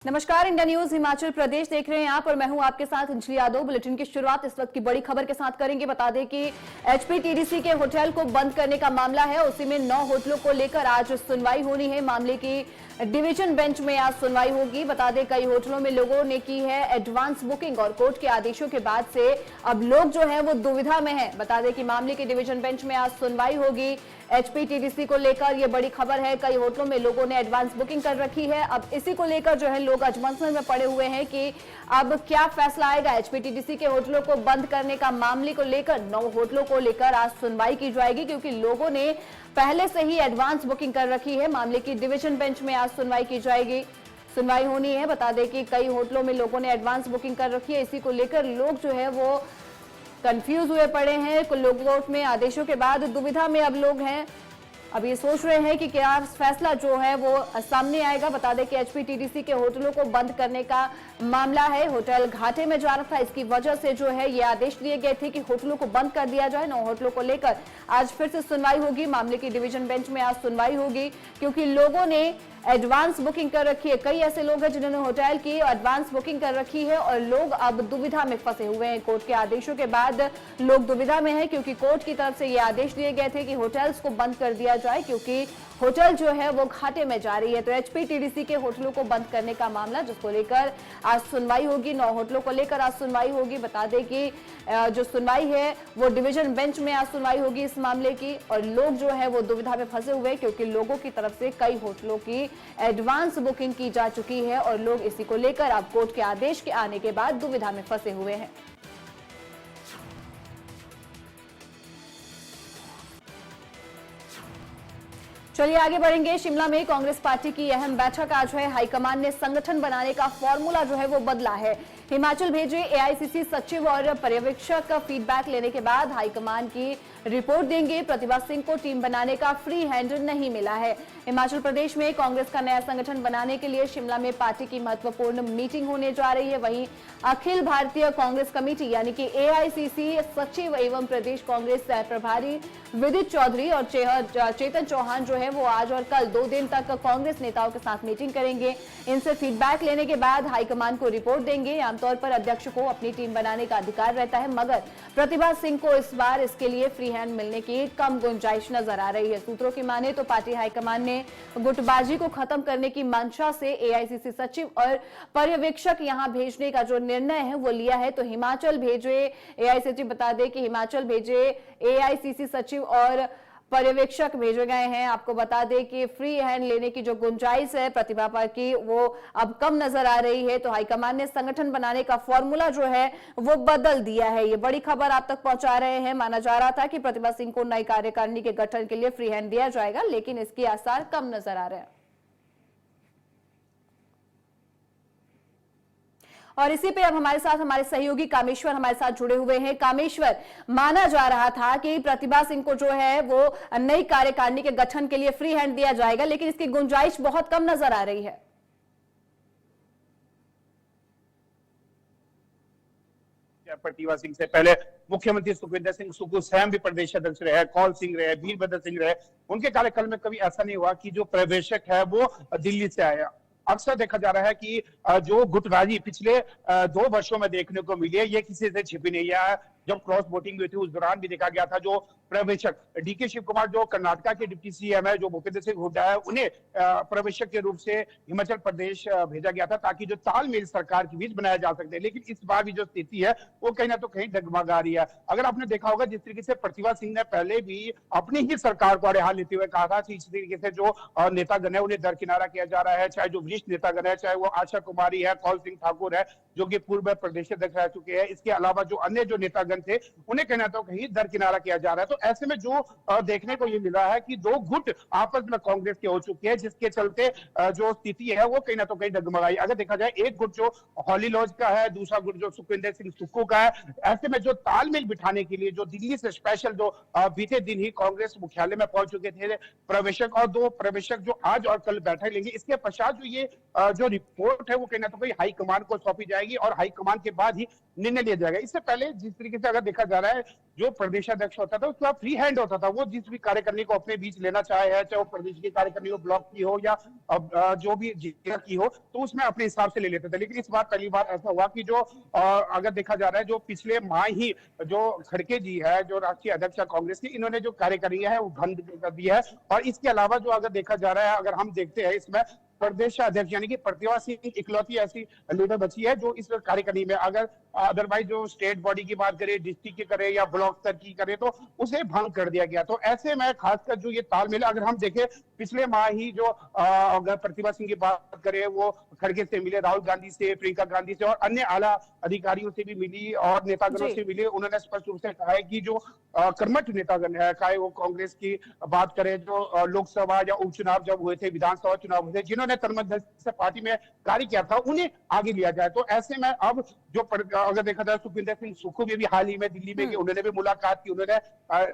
नमस्कार, India news Himachal Pradesh देख रहे हैं आप और मैं हूं आपके साथ अंजलि यादव। बुलेटिन की शुरुआत इस वक्त की बड़ी खबर के साथ करेंगे। बता दें कि एचपीटीडीसी के होटल को बंद करने का मामला है, उसी में 9 होटलों को लेकर आज सुनवाई होनी है। मामले की डिवीजन बेंच में आज सुनवाई होगी। बता दें कई होटलों में लोगों ने की है एडवांस बुकिंग और कोर्ट के आदेशों के बाद से अब लोग जो है वो दुविधा में है। बता दें कि मामले की डिवीजन बेंच में आज सुनवाई होगी। एचपीटीडीसी को लेकर ये बड़ी खबर है, कई होटलों में लोगों ने एडवांस बुकिंग कर रखी है। अब इसी को लेकर जो है लोग अजमंसन में पड़े हुए हैं कि अब क्या फैसला आएगा। एचपीटीडीसी के होटलों को बंद करने का मामले को लेकर 9 होटलों को लेकर आज सुनवाई की जाएगी, क्योंकि लोगों ने पहले से ही एडवांस बुकिंग कर रखी है। मामले की डिवीजन बेंच में आज सुनवाई की जाएगी, सुनवाई होनी है। बता दें कि कई होटलों में लोगों ने एडवांस बुकिंग कर रखी है, इसी को लेकर लोग जो है वो कंफ्यूज हुए पड़े हैं। कोर्ट में आदेशों के बाद दुविधा में अब लोग हैं। अब ये सोच रहे हैं कि क्या फैसला जो है वो सामने आएगा। बता दें कि एचपीटीडीसी के होटलों को बंद करने का मामला है। होटल घाटे में जा रहा था, इसकी वजह से जो है ये आदेश दिए गए थे कि होटलों को बंद कर दिया जाए। 9 होटलों को लेकर आज फिर से सुनवाई होगी। मामले की डिवीजन बेंच में आज सुनवाई होगी, क्योंकि लोगों ने एडवांस बुकिंग कर रखी है। कई ऐसे लोग हैं जिन्होंने होटल की एडवांस बुकिंग कर रखी है और लोग अब दुविधा में फंसे हुए हैं। कोर्ट के आदेशों के बाद लोग दुविधा में हैं, क्योंकि कोर्ट की तरफ से ये आदेश दिए गए थे कि होटल्स को बंद कर दिया जाए, क्योंकि होटल जो है वो घाटे में जा रही है। तो एचपीटीडीसी के होटलों को बंद करने का मामला, जिसको लेकर आज सुनवाई होगी। 9 होटलों को लेकर आज सुनवाई होगी। बता दें कि जो सुनवाई है वो डिवीजन बेंच में आज सुनवाई होगी इस मामले की, और लोग जो है वो दुविधा में फंसे हुए, क्योंकि लोगों की तरफ से कई होटलों की एडवांस बुकिंग की जा चुकी है और लोग इसी को लेकर अब कोर्ट के आदेश के आने के बाद दुविधा में फंसे हुए हैं। चलिए आगे बढ़ेंगे। शिमला में कांग्रेस पार्टी की अहम बैठक आज है। हाईकमान ने संगठन बनाने का फॉर्मूला जो है वो बदला है। हिमाचल भेजे एआईसीसी सचिव और पर्यवेक्षक का फीडबैक लेने के बाद हाईकमान की रिपोर्ट देंगे। प्रतिभा सिंह को टीम बनाने का फ्री हैंड नहीं मिला है। हिमाचल प्रदेश में कांग्रेस का नया संगठन बनाने के लिए शिमला में पार्टी की महत्वपूर्ण मीटिंग होने जा रही है। वहीं अखिल भारतीय कांग्रेस कमेटी यानी कि एआईसीसी सचिव एवं प्रदेश कांग्रेस सह प्रभारी विदित चौधरी और चेतन चौहान जो है वो आज और कल 2 दिन तक कांग्रेस नेताओं के साथ मीटिंग करेंगे। इनसे फीडबैक लेने के बाद हाईकमान को रिपोर्ट देंगे। आमतौर पर अध्यक्ष को अपनी टीम बनाने का अधिकार रहता है, मगर प्रतिभा सिंह को इस बार इसके लिए फ्री हैंड मिलने की कम गुंजाइश नजर आ रही है। सूत्रों की माने तो पार्टी हाईकमान ने गुटबाजी को खत्म करने की मंशा से एआईसीसी सचिव और पर्यवेक्षक यहां भेजने का जो निर्णय है वो लिया है। तो हिमाचल भेजे एआईसीसी, बता दें कि हिमाचल भेजे एआईसीसी सचिव और पर्यवेक्षक भेजे गए हैं। आपको बता दें कि फ्री हैंड लेने की जो गुंजाइश है प्रतिभा पर की वो अब कम नजर आ रही है। तो हाईकमान ने संगठन बनाने का फॉर्मूला जो है वो बदल दिया है। ये बड़ी खबर आप तक पहुंचा रहे हैं। माना जा रहा था कि प्रतिभा सिंह को नई कार्यकारिणी के गठन के लिए फ्री हैंड दिया जाएगा, लेकिन इसके आसार कम नजर आ रहे हैं। और इसी पे अब हमारे साथ हमारे सहयोगी कामेश्वर हमारे साथ जुड़े हुए हैं। कामेश्वर, माना जा रहा था कि प्रतिभा सिंह को जो है वो नई कार्यकारिणी के गठन के लिए फ्री हैंड दिया जाएगा, लेकिन इसकी गुंजाइश बहुत कम नजर आ रही है। प्रतिभा सिंह से पहले मुख्यमंत्री सुखविंदर सिंह सुक्खू स्वयं भी प्रदेश अध्यक्ष रहे, कौल सिंह रहे, वीरभद्र सिंह रहे। उनके कार्यकाल में कभी ऐसा नहीं हुआ कि जो पर्यवेक्षक है वो दिल्ली से आया। अक्सर देखा जा रहा है कि जो गुटबाजी पिछले 2 वर्षों में देखने को मिली है, ये किसी से छिपी नहीं है। जब क्रॉस वोटिंग हुई थी उस दौरान भी देखा गया था जो पर्यवेक्षक डीके शिव कुमार जो कर्नाटका के डिप्टी सीएम है, जो भूपेंद्र सिंह हुड्डा है, उन्हें पर्यवेक्षक के रूप से हिमाचल प्रदेश भेजा गया था, ताकि जो तालमेल सरकार के बीच बनाया जा सकते। लेकिन इस बार भी जो स्थिति है वो कहीं ना तो कहीं डगमगा रही है। अगर आपने देखा होगा जिस तरीके से प्रतिभा सिंह ने पहले भी अपनी ही सरकार को अड़हाल लेते हुए कहा था कि इस तरीके से जो नेतागण है उन्हें दरकिनारा किया जा रहा है, चाहे जो वरिष्ठ नेतागण है, चाहे वो आशा कुमारी है, कौल सिंह ठाकुर है जो कि पूर्व प्रदेश अध्यक्ष रह चुके हैं, इसके अलावा जो अन्य जो नेतागण थे उन्हें कहना तो कहीं दरकिनारा किया जा रहा है। तो ऐसे में जो देखने को ये मिला है कि 2 गुट आपस में कांग्रेस के हो चुके हैं, जिसके चलते जो स्थिति है वो कहीं ना तो कहीं डगमगाई। अगर देखा जाए एक गुट जो हॉली लॉज का है, दूसरा गुट जो सुखविंदर सिंह सुक्खू का है। ऐसे में जो तालमेल बिठाने के लिए जो दिल्ली से स्पेशल जो बीते दिन ही कांग्रेस मुख्यालय में पहुंच चुके थे पर्यवेक्षक, और 2 पर्यवेक्षक जो आज और कल बैठक लेंगे, इसके पश्चात जो ये जो रिपोर्ट है वो कहीं ना तो कहीं हाईकमान को सौंपी जाएगी और हाईकमान के बाद ही निर्णय लिया जाएगा। इससे पहले जिस तरीके से अगर देखा जा रहा है, जो प्रदेशाध्यक्ष होता था उसका फ्री हैंड होता था, वो जिस भी कार्यकारिणी को अपने बीच लेना चाहे है, चाहे वो प्रदेश की कार्यकारिणी हो, ब्लॉक की हो या जो भी जिला की हो, तो उसमें अपने हिसाब से ले लेते थे। लेकिन इस बार पहली बार ऐसा हुआ कि जो अगर देखा जा रहा है, जो पिछले माह ही जो खड़गे जी है, जो राष्ट्रीय अध्यक्ष कांग्रेस की, इन्होंने जो कार्यकारिणी है वो बंद कर दी है। और इसके अलावा जो अगर देखा जा रहा है, अगर हम देखते हैं इसमें प्रदेश अध्यक्ष यानी कि प्रतिभा सिंह इकलौती ऐसी लीडर बची है जो इस कार्यकारिणी में, अगर अदरवाइज जो स्टेट बॉडी की बात करें, डिस्ट्रिक्ट की करें या ब्लॉक स्तर की करें, तो उसे भंग कर दिया गया। तो ऐसे में खासकर जो ये तालमेल, अगर हम देखें पिछले माह ही जो अगर प्रतिभा सिंह की बात करें, वो खड़गे से मिले, राहुल गांधी से, प्रियंका गांधी से और अन्य आला अधिकारियों से भी मिली और नेतागणों से मिले। उन्होंने स्पष्ट रूप से कहा है कि जो कर्मठ नेतागण है, चाहे वो कांग्रेस की बात करें, जो लोकसभा या उपचुनाव जब हुए थे, विधानसभा चुनाव हुए थे, जिन्होंने कर्मठ से पार्टी में कार्य किया था, उन्हें आगे लिया जाए। तो ऐसे में अब जो अगर देखा जाए, सुखविंदर सिंह सुक्खू भी हाल ही में दिल्ली में, उन्होंने भी मुलाकात की, उन्होंने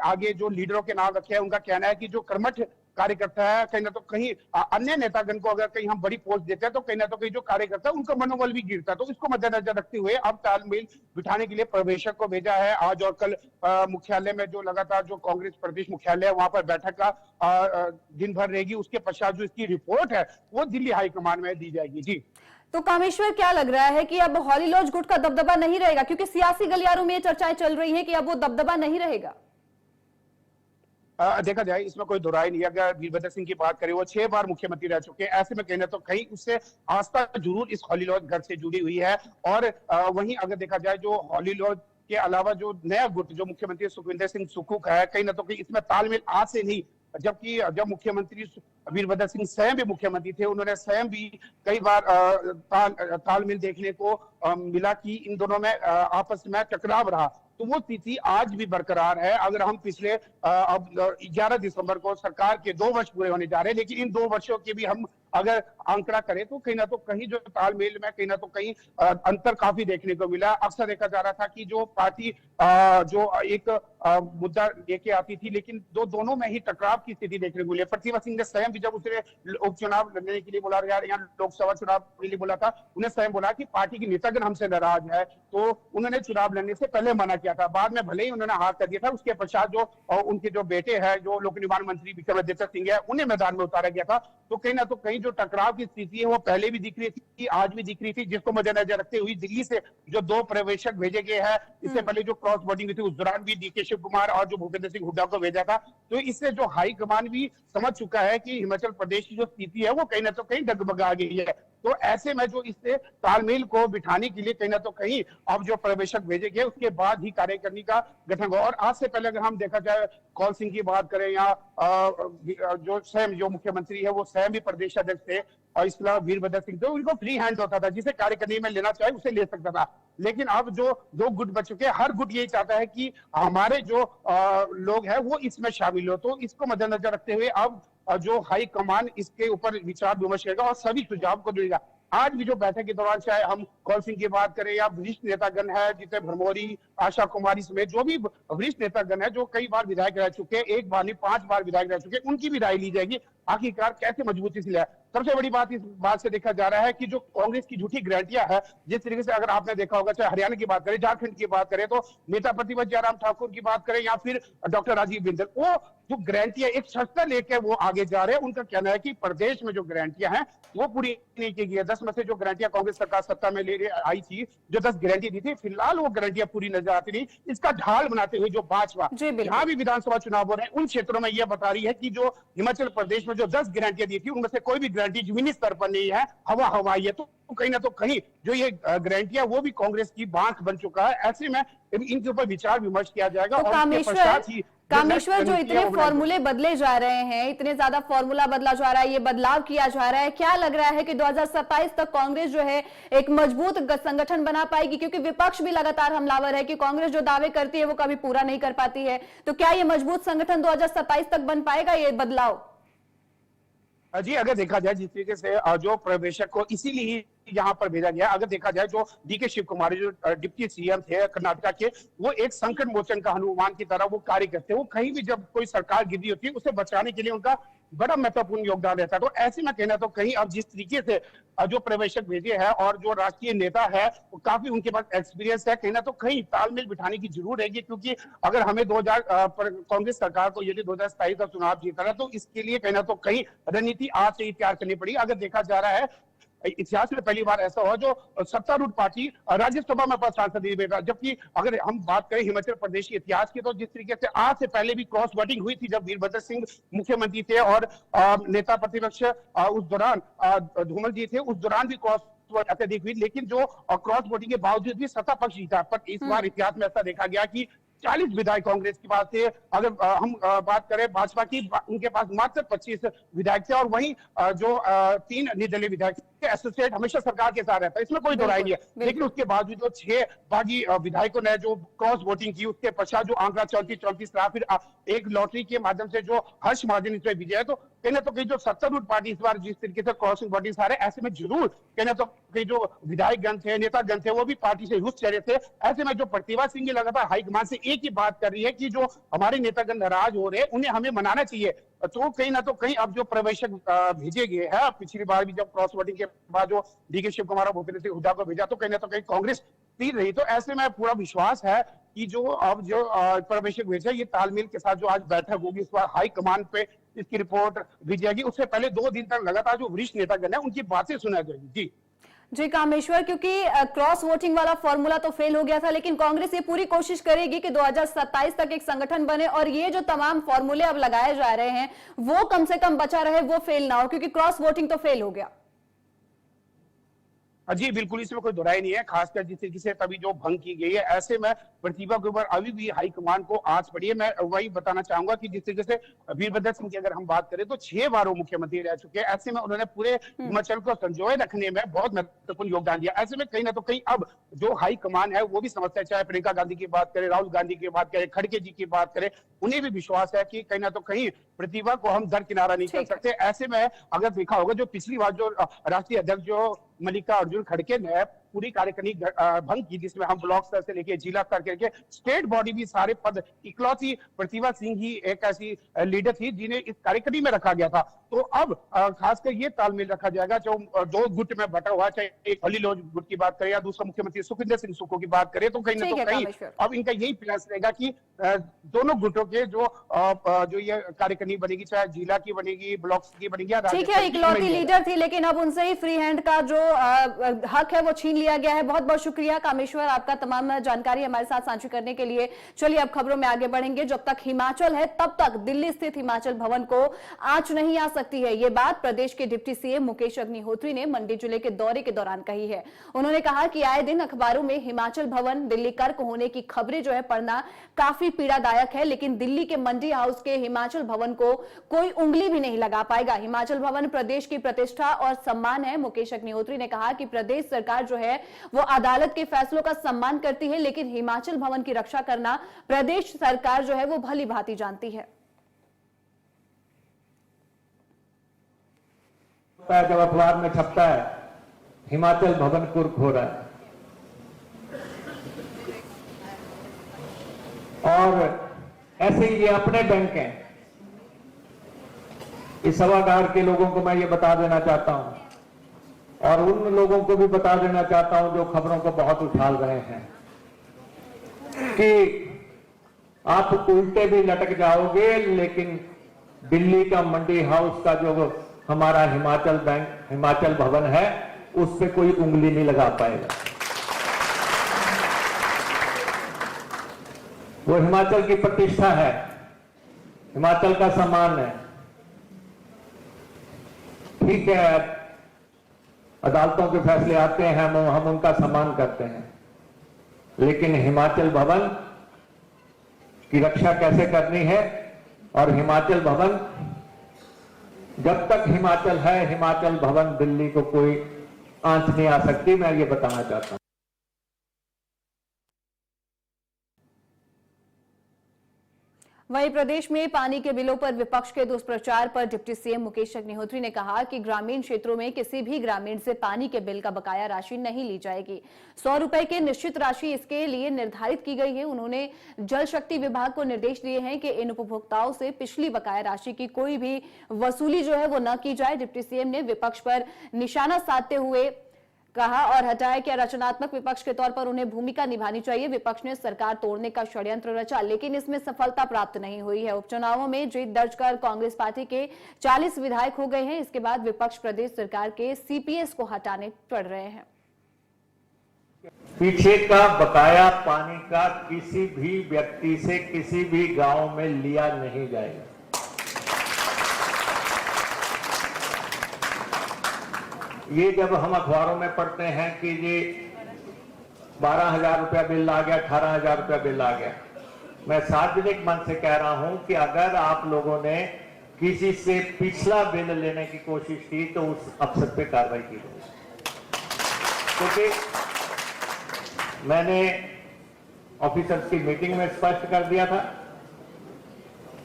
आगे जो लीडरों के नाम रखे हैं, उनका कहना है कि जो कर्मठ कार्यकर्ता है, कहीं ना तो कहीं अन्य नेतागण को अगर कहीं हम बड़ी पोस्ट देते हैं, तो कहीं ना तो कहीं जो कार्यकर्ता है उनका मनोबल भी गिरता है। तो इसको मद्देनजर रखते हुए अब तालमेल बिठाने के लिए पर्यवेक्षक को भेजा है। आज और कल मुख्यालय में जो लगातार जो कांग्रेस प्रदेश मुख्यालय है, वहां पर बैठक का दिन भर रहेगी। उसके पश्चात जो इसकी रिपोर्ट है वो दिल्ली हाईकमान में दी जाएगी। जी, तो कामेश्वर, क्या लग रहा है कि अब हॉली लॉज गुट का दबदबा नहीं रहेगा? क्योंकि सियासी गलियारों में ये चर्चाएं चल रही हैं कि अब वो दबदबा नहीं रहेगा। देखा जाए, इसमें कोई दुराई नहीं है। अगर वीरभद्र सिंह की बात करें, वो 6 बार मुख्यमंत्री रह चुके हैं। ऐसे में कहना तो कहीं उससे आस्था जरूर इस हॉली लॉज घर से जुड़ी हुई है। और वहीं अगर देखा जाए, जो हॉली लॉज के अलावा जो नया गुट जो मुख्यमंत्री सुखविंदर सिंह सुक्खू का है, कहीं ना तो कहीं इसमें तालमेल आज से नहीं, जबकि जब मुख्यमंत्री वीरभद्र सिंह स्वयं भी मुख्यमंत्री थे, उन्होंने स्वयं भी कई बार तालमेल देखने को मिला कि इन दोनों में आपस में टकराव रहा। तो वो स्थिति आज भी बरकरार है। अगर हम पिछले अब 11 दिसंबर को सरकार के 2 वर्ष पूरे होने जा रहे हैं, लेकिन इन 2 वर्षों के भी हम अगर आंकड़ा करें, तो कहीं ना तो कहीं जो तालमेल में कहीं ना तो कहीं अंतर काफी देखने को मिला। अक्सर देखा जा रहा था कि जो पार्टी जो एक मुद्दा लेके आती थी, लेकिन दोनों में ही टकराव की स्थिति देखने को मिली। प्रतिभा सिंह ने स्वयं भी जब उसने उपचुनाव लड़ने के लिए बोला या लोकसभा चुनाव के लिए बोला था, उन्हें स्वयं बोला कि पार्टी की नेतागण हमसे नाराज है, तो उन्होंने चुनाव लड़ने से पहले मना किया था। बाद में भले ही उन्होंने हाथ कर दिया था, उसके पश्चात जो उनके जो बेटे हैं, जो लोक निर्माण मंत्री विक्रमादित्य सिंह है, उन्हें मैदान में उतारा गया था। तो कहीं ना तो कहीं जो टकराव की स्थिति है वो पहले भी दिख रही थी, आज भी दिख रही थी, जिसको मद्देनजर रखते हुए दिल्ली से जो 2 पर्यवेक्षक भेजे गए हैं, इससे पहले जो क्रॉस बोर्डिंग हुई थी, उस दौरान भी डीके शिव कुमार और जो भूपेंद्र सिंह हुड्डा को भेजा था। तो इससे जो हाई कमान भी समझ चुका है कि हिमाचल प्रदेश की जो स्थिति है वो कहीं ना तो कहीं डगमगा गई है। तो ऐसे में जो इससे तालमेल को बिठाने के लिए कहीं ना तो कहीं अब जो पर्यवेक्षक भेजे गए, उसके बाद ही कार्यकारिणी का गठन होगा। और आज से पहले अगर हम देखा जाए, कौल सिंह की बात करें या जो स्वयं जो मुख्यमंत्री है वो स्वयं भी प्रदेश अध्यक्ष थे, और इसके अलावा वीरभद्र सिंह थे, उनको फ्री हैंड होता था, जिसे कार्यकारिणी में लेना चाहे उसे ले सकता था। लेकिन अब जो 2 गुट बच चुके हैं, हर गुट यही चाहता है कि हमारे जो लोग हैं वो इसमें शामिल हो। तो इसको मद्देनजर रखते हुए अब जो हाई कमान इसके ऊपर विचार विमर्श करेगा और सभी सुझाव को देगा। आज भी जो बैठक के दौरान, चाहे हम कौल सिंह की बात करें या वरिष्ठ नेतागण है, जिसे भरमौरी, आशा कुमारी समेत जो भी वरिष्ठ नेतागण है, जो कई बार विधायक रह चुके हैं, 1 बार नहीं 5 बार विधायक रह चुके हैं, उनकी भी राय ली जाएगी। आखिरकार कैसे मजबूती से लिया। सबसे बड़ी बात इस बात से देखा जा रहा है कि जो कांग्रेस की झूठी गारंटियां है, जिस तरीके से अगर आपने देखा होगा, चाहे हरियाणा की बात करें, झारखंड की बात करें, तो नेता प्रतिपक्ष जयराम ठाकुर की बात करें या फिर डॉक्टर राजीव बिंदल, वो जो गारंटियां एक शस्त्र लेकर वो आगे जा रहे हैं। उनका कहना है कि प्रदेश में जो गारंटियां हैं वो पूरी नहीं की गई है। 10 में से जो गारंटियां कांग्रेस सरकार सत्ता में ले आई थी, जो 10 गारंटी दी थी, फिलहाल वो गारंटियां पूरी नजर आती नहीं। इसका ढाल बनाते हुए जो भाजपा जहां भी विधानसभा चुनाव हो रहे हैं, उन क्षेत्रों में यह बता रही है कि जो हिमाचल प्रदेश में जो 10 गारंटियां दी थी, उनमें से कोई भी गारंटी जमीनी स्तर पर नहीं है, हवा हवाई है। तो कहीं ना तो कहीं जो ये गारंटियां वो भी कांग्रेस की बांध बन चुका है। ऐसे में इनके ऊपर विचार विमर्श किया जाएगा। तो और कामेश्वर, जो इतने फॉर्मूले बदले जा रहे हैं, इतने ज्यादा फॉर्मूला बदला जा रहा है, ये बदलाव किया जा रहा है, क्या लग रहा है कि 2027 तक कांग्रेस जो है एक मजबूत संगठन बना पाएगी? क्योंकि विपक्ष भी लगातार हमलावर है कि कांग्रेस जो दावे करती है वो कभी पूरा नहीं कर पाती है। तो क्या ये मजबूत संगठन 2027 तक बन पाएगा, ये बदलाव? जी, अगर देखा जाए जिस तरीके से जो पर्यवेक्षक को इसीलिए यहाँ पर भेजा गया, अगर देखा जाए जो डीके शिव कुमार जो डिप्टी सीएम थे कर्नाटका के, वो एक संकट मोचन का हनुमान की तरह वो कार्य करते हैं। वो कहीं भी जब कोई सरकार गिरी होती है, उसे बचाने के लिए उनका बड़ा महत्वपूर्ण योगदान रहता है। तो ऐसे में कहना तो कहीं अब जिस तरीके से जो प्रवेशक भेजे हैं और जो राष्ट्रीय नेता है वो काफी उनके पास एक्सपीरियंस है, कहना तो कहीं तालमेल बिठाने की जरूरत रहेगी, क्योंकि अगर हमें 2000 कांग्रेस सरकार को यदि 2027 का चुनाव जीतना है तो इसके लिए कहना तो कहीं रणनीति आज से ही तैयार करनी पड़ी। अगर देखा जा रहा है इतिहास में पहली बार ऐसा हुआ जो सत्तारूढ़ पार्टी राज्यसभा में अपना सांसद नहीं भेजा, जबकि अगर हम बात करें हिमाचल प्रदेश के इतिहास की तो जिस तरीके से आज से पहले भी क्रॉस वोटिंग हुई थी जब वीरभद्र सिंह मुख्यमंत्री थे और नेता प्रतिपक्ष उस दौरान धूमल जी थे, उस दौरान भी क्रॉस अत्यधिक हुई, लेकिन जो क्रॉस वोटिंग के बावजूद भी सत्ता पक्ष जीता। पर इस बार इतिहास में ऐसा देखा गया कि 40 विधायक कांग्रेस के पास थे। अगर हम बात करें भाजपा की, उनके पास मात्र 25 विधायक थे और वहीं जो 3 निर्दलीय विधायक एसोसिएट हमेशा सरकार के साथ रहता है, इसमें कोई दोराई नहीं है। लेकिन उसके बावजूद जो 6 बागी विधायकों ने जो क्रॉस वोटिंग की, उसके पश्चात जो आंकड़ा 34 रहा, फिर एक लॉटरी के माध्यम से जो हर्ष महाजन इसमें विजय, तो कहना तो कहीं जो सत्तारूढ़ पार्टी इस बार जिस तरीके से क्रॉसिंग वोटिंग सारे, ऐसे में जरूर कहना तो कहीं जो विधायक गण थे, नेता गण थे, वो भी पार्टी से रुष्ट चेहरे थे। ऐसे में जो प्रतिभा सिंह लगातार हाईकमान से एक ही बात कर रही है कि जो हमारे नेतागण नाराज हो रहे हैं उन्हें हमें मनाना चाहिए। तो कहीं ना तो कहीं अब जो प्रवेशक भेजे गए हैं, पिछली बार भी जब क्रॉस वोटिंग के बाद जो डीके शिव कुमार और भूपेंद्र सिंह हुड्डा को भेजा तो कहीं ना तो कहीं कांग्रेस तीर रही। तो ऐसे में पूरा विश्वास है कि जो अब जो प्रवेशक भेजा ये तालमेल के साथ जो आज बैठक होगी इस बार हाई कमान पे इसकी रिपोर्ट भेजी जाएगी। उससे पहले 2 दिन तक लगातार जो वरिष्ठ नेतागण है उनकी बातें सुना जाएगी। जी कामेश्वर, क्योंकि क्रॉस वोटिंग वाला फॉर्मूला तो फेल हो गया था, लेकिन कांग्रेस ये पूरी कोशिश करेगी कि 2027 तक एक संगठन बने और ये जो तमाम फॉर्मूले अब लगाए जा रहे हैं वो कम से कम बचा रहे, वो फेल ना हो, क्योंकि क्रॉस वोटिंग तो फेल हो गया। जी बिल्कुल, इसमें कोई दुराई नहीं है, खासकर जिस तरीके से तभी जो भंग की गई है। ऐसे में प्रतिभा के ऊपर अभी भी हाईकमान को आंच पड़ी है। मैं वही बताना चाहूंगा कि जिस तरीके से वीरभद्र सिंह की अगर हम बात करें तो 6 बार वो मुख्यमंत्री रह चुके हैं। ऐसे में उन्होंने पूरे हिमाचल को संजोए रखने में बहुत महत्वपूर्ण योगदान दिया। ऐसे में कहीं ना तो कहीं अब जो हाईकमान है वो भी समझता है, चाहे प्रियंका गांधी की बात करें, राहुल गांधी की बात करें, खड़गे जी की बात करें, उन्हें भी विश्वास है कि कहीं ना तो कहीं प्रतिभा को हम दरकिनारा नहीं कर सकते। ऐसे में अगर देखा होगा जो पिछली बार जो राष्ट्रीय अध्यक्ष जो मल्लिकार्जुन खड़गे ने पूरी कार्यकारिणी भंग की, जिसमें हम ब्लॉक स्तर से लेके जिला स्तर करके स्टेट बॉडी भी सारे पद, इकलौती प्रतिभा सिंह ही एक ऐसी लीडर थी जिन्हें इस कार्यकारिणी में रखा गया था। तो अब खासकर ये तालमेल रखा जाएगा जो 2 गुट में बटा हुआ, चाहे एक हली लोज गुट की बात करें या दूसरा मुख्यमंत्री सुखविंदर सिंह सुक्खू की बात करें, तो कहीं ना तो कहीं अब इनका यही प्रयास रहेगा कि दोनों गुटों के जो ये कार्यकारिणी बनेगी, चाहे जिला की बनेगी, ब्लॉक की बनेगी या ठीक है, इकलौती लीडर थी लेकिन अब उनसे ही फ्री हैंड का जो हक है वो छीन लिया गया है। बहुत बहुत शुक्रिया कामेश्वर, आपका तमाम जानकारी हमारे साथ साझा करने के लिए। चलिए अब खबरों में आगे बढ़ेंगे। जब तक हिमाचल है तब तक दिल्ली स्थित हिमाचल भवन को आंच नहीं आ सकती है, ये बात प्रदेश के डिप्टी सीएम मुकेश अग्निहोत्री ने मंडी जिले के दौरे के दौरान कही है। उन्होंने कहा कि आए दिन अखबारों में हिमाचल भवन दिल्ली कर्क होने की खबरें जो है पढ़ना काफी पीड़ादायक है, लेकिन दिल्ली के मंडी हाउस के हिमाचल भवन को कोई उंगली भी नहीं लगा पाएगा। हिमाचल भवन प्रदेश की प्रतिष्ठा और सम्मान है। मुकेश अग्निहोत्री ने कहा कि प्रदेश सरकार जो है वो अदालत के फैसलों का सम्मान करती है, लेकिन हिमाचल भवन की रक्षा करना प्रदेश सरकार जो है वो भली भांति जानती है। जब अखबार में छपता है हिमाचल भवन कुर्क हो रहा है, और ऐसे ही ये अपने बैंक हैं। इस सभागार के लोगों को मैं ये बता देना चाहता हूं और उन लोगों को भी बता देना चाहता हूं जो खबरों को बहुत उछाल रहे हैं कि आप उल्टे भी लटक जाओगे, लेकिन दिल्ली का मंडी हाउस का जो हमारा हिमाचल बैंक, हिमाचल भवन है, उस पे कोई उंगली नहीं लगा पाएगा। वो हिमाचल की प्रतिष्ठा है, हिमाचल का सम्मान है। ठीक है, अदालतों के फैसले आते हैं, हम उनका सम्मान करते हैं, लेकिन हिमाचल भवन की रक्षा कैसे करनी है, और हिमाचल भवन जब तक हिमाचल है, हिमाचल भवन दिल्ली को कोई आंच नहीं आ सकती, मैं ये बताना चाहता हूं। वहीं प्रदेश में पानी के बिलों पर विपक्ष के दुष्प्रचार पर डिप्टी सीएम मुकेश अग्निहोत्री ने कहा कि ग्रामीण क्षेत्रों में किसी भी ग्रामीण से पानी के बिल का बकाया राशि नहीं ली जाएगी। 100 रुपए की निश्चित राशि इसके लिए निर्धारित की गई है। उन्होंने जल शक्ति विभाग को निर्देश दिए हैं कि इन उपभोक्ताओं से पिछली बकाया राशि की कोई भी वसूली जो है वो न की जाए। डिप्टी सीएम ने विपक्ष पर निशाना साधते हुए कहा और हटाया कि रचनात्मक विपक्ष के तौर पर उन्हें भूमिका निभानी चाहिए। विपक्ष ने सरकार तोड़ने का षड्यंत्र रचा, लेकिन इसमें सफलता प्राप्त नहीं हुई है। उपचुनावों में जीत दर्ज कर कांग्रेस पार्टी के 40 विधायक हो गए हैं। इसके बाद विपक्ष प्रदेश सरकार के सीपीएस को हटाने पड़ रहे हैं। पीछे का बकाया पानी का किसी भी व्यक्ति से किसी भी गांव में लिया नहीं जाएगा। ये जब हम अखबारों में पढ़ते हैं कि ये 12,000 रुपया बिल आ गया, 18,000 रुपया बिल आ गया, मैं सार्वजनिक मन से कह रहा हूं कि अगर आप लोगों ने किसी से पिछला बिल लेने की कोशिश की तो उस अफसर पे कार्रवाई की जाएगी। क्योंकि मैंने ऑफिसर्स की मीटिंग में स्पष्ट कर दिया था,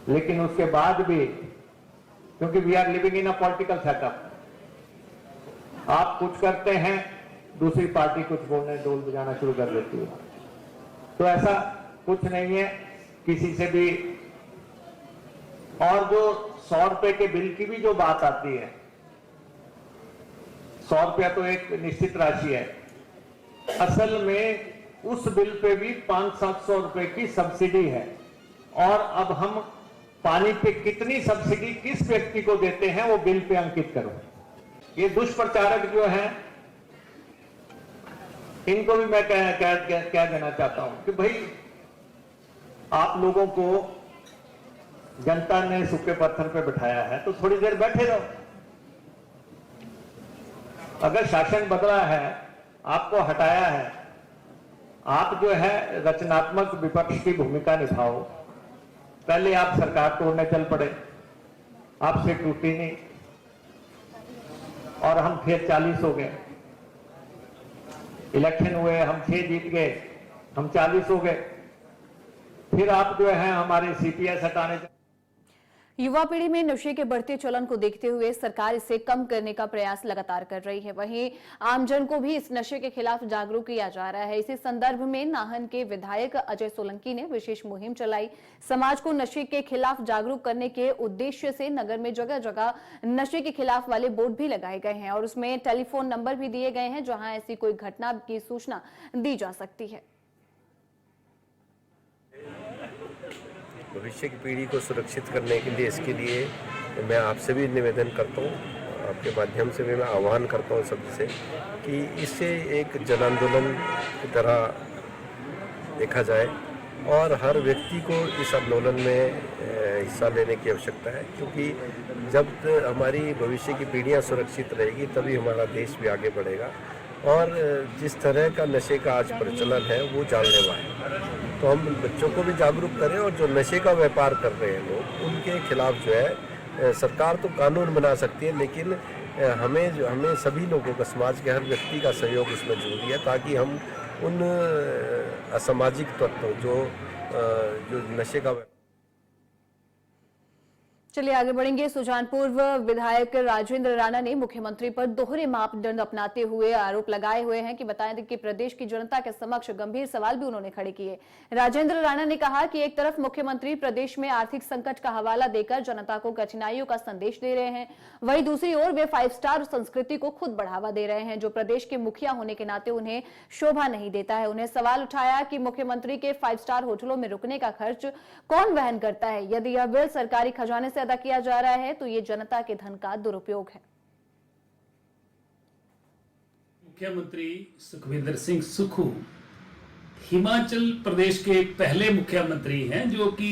लेकिन उसके बाद भी, क्योंकि we are living in a political setup, आप कुछ करते हैं, दूसरी पार्टी कुछ बोलने, ढोल बजाना शुरू कर देती है। तो ऐसा कुछ नहीं है किसी से भी। और जो 100 रुपए के बिल की भी जो बात आती है, 100 रुपया तो एक निश्चित राशि है, असल में उस बिल पे भी 500-700 रुपए की सब्सिडी है। और अब हम पानी पे कितनी सब्सिडी किस व्यक्ति को देते हैं वो बिल पे अंकित करो। ये दुष्प्रचारक जो हैं, इनको भी मैं क्या देना चाहता हूं कि भाई आप लोगों को जनता ने सूखे पत्थर पे बिठाया है तो थोड़ी देर बैठे रहो। अगर शासन बदला है, आपको हटाया है, आप जो है रचनात्मक विपक्ष की भूमिका निभाओ। पहले आप सरकार तोड़ने चल पड़े, आपसे टूटी नहीं, और हम फिर 40 हो गए। इलेक्शन हुए, हम 6 जीत गए, हम 40 हो गए। फिर आप जो है हमारे सीपीएस हटाने। युवा पीढ़ी में नशे के बढ़ते चलन को देखते हुए सरकार इसे कम करने का प्रयास लगातार कर रही है। वहीं आमजन को भी इस नशे के खिलाफ जागरूक किया जा रहा है। इसी संदर्भ में नाहन के विधायक अजय सोलंकी ने विशेष मुहिम चलाई। समाज को नशे के खिलाफ जागरूक करने के उद्देश्य से नगर में जगह जगह नशे के खिलाफ वाले बोर्ड भी लगाए गए हैं और उसमें टेलीफोन नंबर भी दिए गए हैं जहां ऐसी कोई घटना की सूचना दी जा सकती है। भविष्य की पीढ़ी को सुरक्षित करने के लिए, इसके लिए मैं आपसे भी निवेदन करता हूँ, आपके माध्यम से भी मैं आह्वान करता हूँ सबसे कि इसे एक जन आंदोलन की तरह देखा जाए और हर व्यक्ति को इस आंदोलन में हिस्सा लेने की आवश्यकता है। क्योंकि जब हमारी भविष्य की पीढ़ियाँ सुरक्षित रहेगी तभी हमारा देश भी आगे बढ़ेगा। और जिस तरह का नशे का आज प्रचलन है वो जानलेवा है, तो हम बच्चों को भी जागरूक करें और जो नशे का व्यापार कर रहे हैं लोग, उनके खिलाफ जो है सरकार तो कानून बना सकती है, लेकिन हमें सभी लोगों का, समाज के हर व्यक्ति का सहयोग इसमें जरूरी है ताकि हम उन असामाजिक तत्वों जो नशे का। चलिए आगे बढ़ेंगे। सुजानपुर विधायक राजेंद्र राणा ने मुख्यमंत्री पर दोहरे मापदंड अपनाते हुए आरोप लगाए हुए हैं कि बताएं कि प्रदेश की जनता के समक्ष गंभीर सवाल भी उन्होंने खड़े किए। राजेंद्र राणा ने कहा कि एक तरफ मुख्यमंत्री प्रदेश में आर्थिक संकट का हवाला देकर जनता को कठिनाइयों का संदेश दे रहे हैं, वहीं दूसरी ओर वे 5 स्टार संस्कृति को खुद बढ़ावा दे रहे हैं जो प्रदेश के मुखिया होने के नाते उन्हें शोभा नहीं देता है। उन्हें सवाल उठाया कि मुख्यमंत्री के 5 स्टार होटलों में रुकने का खर्च कौन वहन करता है? यदि यह बिल सरकारी खजाने से अदा किया जा रहा है तो ये जनता के धन का दुरुपयोग है। मुख्यमंत्री सुखविंदर सिंह सुक्खू हिमाचल प्रदेश के पहले मुख्यमंत्री हैं जो कि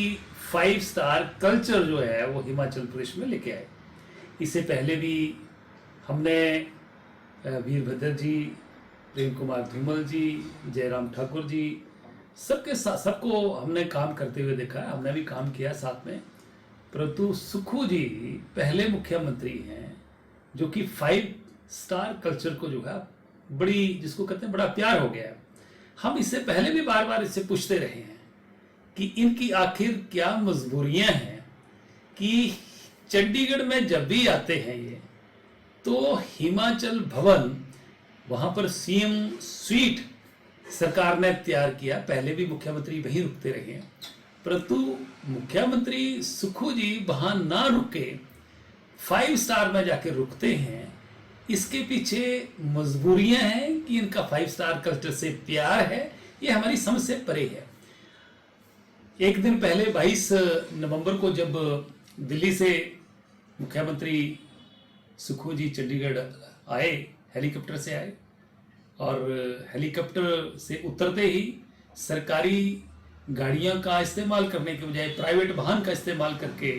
5 स्टार कल्चर जो है वो हिमाचल प्रदेश में लेके आए। इससे पहले भी हमने वीरभद्र जी, प्रेम कुमार धूमल जी, जयराम ठाकुर जी, सबको हमने काम करते हुए देखा है, हमने भी काम किया साथ में। परंतु सुक्खू जी पहले मुख्यमंत्री हैं जो कि 5 स्टार कल्चर को जो है जिसको कहते हैं बड़ा प्यार हो गया है। हम इससे पहले भी बार बार इससे पूछते रहे हैं कि इनकी आखिर क्या मजबूरियां हैं कि चंडीगढ़ में जब भी आते हैं ये, तो हिमाचल भवन वहां पर सीएम स्वीट सरकार ने तैयार किया। पहले भी मुख्यमंत्री वहीं रुकते रहे हैं, परंतु मुख्यमंत्री सुक्खू जी वहां ना रुके 5 स्टार में जाके रुकते हैं। इसके पीछे मजबूरियां हैं कि इनका 5 स्टार कल्चर से प्यार है, ये हमारी समझ से परे है। एक दिन पहले 22 नवंबर को जब दिल्ली से मुख्यमंत्री सुक्खू जी चंडीगढ़ आए, हेलीकॉप्टर से आए, और हेलीकॉप्टर से उतरते ही सरकारी गाड़ियां का इस्तेमाल करने के बजाय प्राइवेट वाहन का इस्तेमाल करके,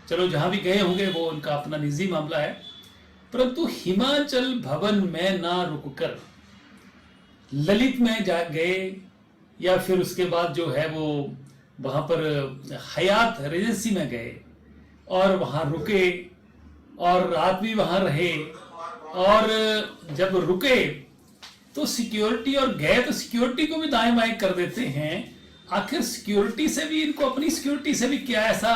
चलो जहां भी गए होंगे वो उनका अपना निजी मामला है, परंतु हिमाचल भवन में ना रुककर ललित में जा गए, या फिर उसके बाद जो है वो वहां पर हयात रेजेंसी में गए और वहां रुके और रात भी वहां रहे। और जब रुके तो सिक्योरिटी, और गए तो सिक्योरिटी को भी दाएं बाएं कर देते हैं। आखिर सिक्योरिटी से भी, इनको अपनी सिक्योरिटी से भी क्या ऐसा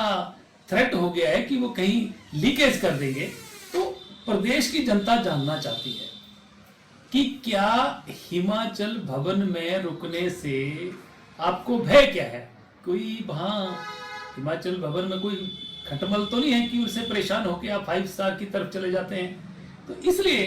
थ्रेट हो गया है कि वो कहीं लीकेज कर देंगे। तो प्रदेश की जनता जानना चाहती है कि क्या हिमाचल भवन में रुकने से आपको भय क्या है? कोई वहां हिमाचल भवन में कोई खटमल तो नहीं है कि उससे परेशान होकर आप 5 स्टार की तरफ चले जाते हैं? तो इसलिए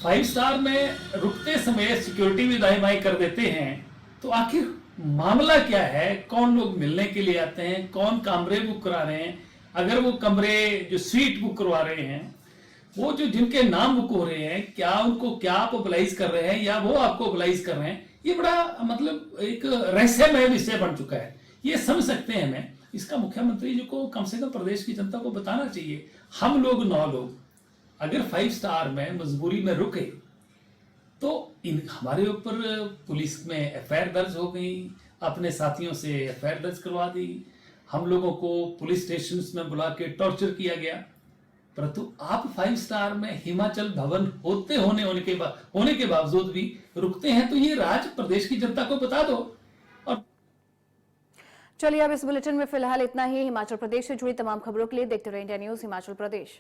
5 स्टार में रुकते समय सिक्योरिटी भी दाएं बाएं कर देते हैं। तो आखिर मामला क्या है? कौन लोग मिलने के लिए आते हैं? कौन कमरे बुक करा रहे हैं? अगर वो कमरे जो स्वीट बुक करवा रहे हैं, वो जो जिनके नाम बुक हो रहे हैं, क्या उनको क्या आप ओबलाइज कर रहे हैं या वो आपको ओबलाइज कर रहे हैं? ये बड़ा मतलब एक रहस्यमय विषय बन चुका है। ये समझ सकते हैं हमें, इसका मुख्यमंत्री जी को कम से कम प्रदेश की जनता को बताना चाहिए। हम लोग 9 लोग अगर 5 स्टार में मजबूरी में रुके तो हमारे ऊपर पुलिस में एफआईआर दर्ज हो गई, अपने साथियों से एफआईआर दर्ज करवा दी, हम लोगों को पुलिस स्टेशन में बुला के टॉर्चर किया गया। परंतु आप 5 स्टार में हिमाचल भवन होने के बावजूद भी रुकते हैं, तो ये राज प्रदेश की जनता को बता दो। और चलिए अब इस बुलेटिन में फिलहाल इतना ही। हिमाचल प्रदेश से जुड़ी तमाम खबरों के लिए देखते रहिए इंडिया न्यूज हिमाचल प्रदेश।